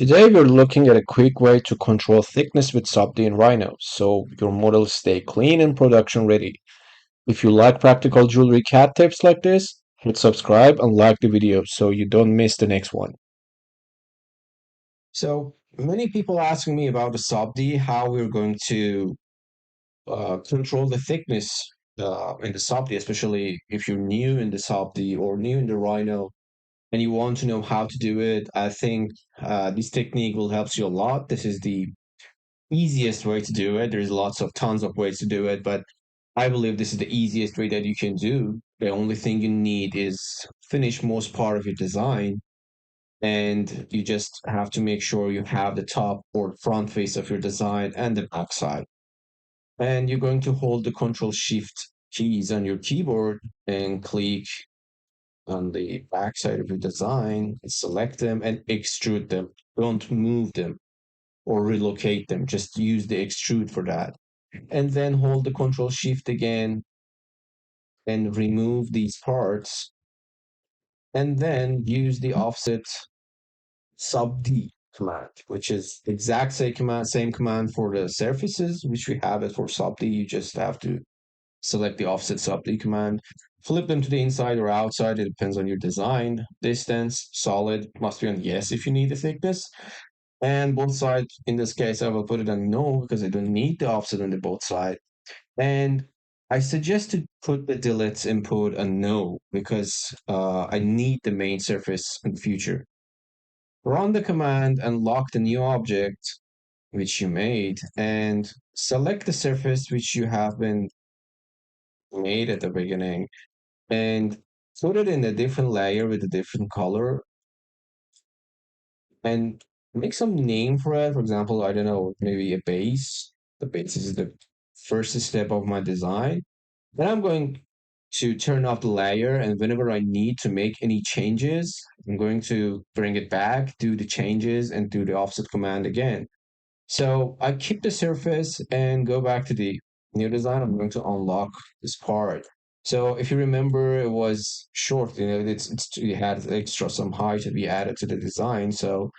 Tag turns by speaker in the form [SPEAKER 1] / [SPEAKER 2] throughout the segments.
[SPEAKER 1] Today we're looking at a quick way to control thickness with SubD and Rhino, so your models stay clean and production ready. If you like practical jewelry cat tips like this, hit subscribe and like the video so you don't miss the next one. So many people asking me about the SubD, how we're going to control the thickness in the SubD, especially if you're new in the SubD or new in the Rhino and you want to know how to do it. I think this technique will help you a lot. This is the easiest way to do it. There's tons of ways to do it, but I believe this is the easiest way that you can do. The only thing you need is finish most part of your design, and you just have to make sure you have the top or front face of your design and the back side. And you're going to hold the Control Shift keys on your keyboard and click on the back side of your design, select them and extrude them. Don't move them or relocate them. Just use the extrude for that. And then hold the Control Shift again and remove these parts. And then use the offset SubD command, which is exact same command for the surfaces, which we have it for SubD. You just have to select the offset SubD command. Flip them to the inside or outside. It depends on your design. Distance, solid, must be on yes if you need the thickness. And both sides, in this case, I will put it on no because I don't need the offset on the both side. And I suggest to put the delete input on no because I need the main surface in the future. Run the command and lock the new object which you made and select the surface which you have been made at the beginning and put it in a different layer with a different color and make some name for it. For example, I don't know, maybe a base. The base is the first step of my design. Then I'm going to turn off the layer, and whenever I need to make any changes, I'm going to bring it back, do the changes, and do the offset command again. So I keep the surface and go back to the new design. I'm going to unlock this part. So if you remember, it was short. It had extra some height to be added to the design. So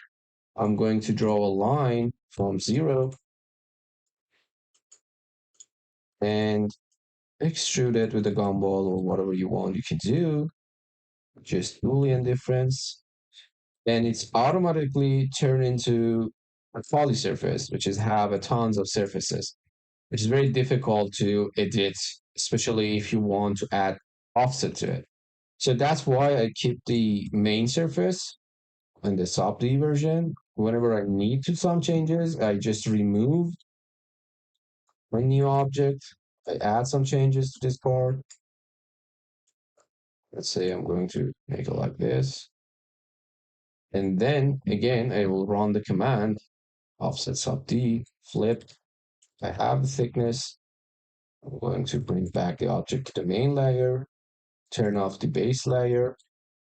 [SPEAKER 1] I'm going to draw a line from 0 and extrude it with a gumball or whatever you want you can do, just Boolean difference. And it's automatically turned into a poly surface, which is have a tons of surfaces, which is very difficult to edit, especially if you want to add offset to it. So that's why I keep the main surface in the SubD version. Whenever I need to some changes, I just remove my new object. I add some changes to this part. Let's say I'm going to make it like this. And then again, I will run the command offset SubD, flip. I have the thickness. I'm going to bring back the object to the main layer, turn off the base layer,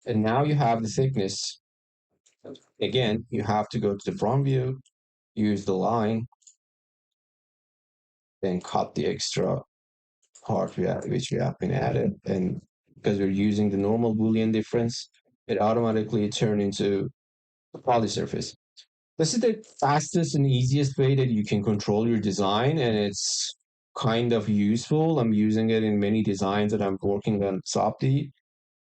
[SPEAKER 1] and now you have the thickness. Again, you have to go to the front view, use the line, then cut the extra part which we have been added. And because we're using the normal Boolean difference, it automatically turns into a poly surface. This is the fastest and easiest way that you can control your design, and it's kind of useful. I'm using it in many designs that I'm working on SubD.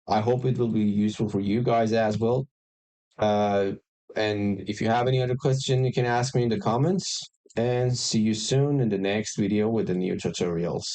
[SPEAKER 1] I hope it will be useful for you guys as well. Uh, and if you have any other question, you can ask me in the comments. And see you soon in the next video with the new tutorials.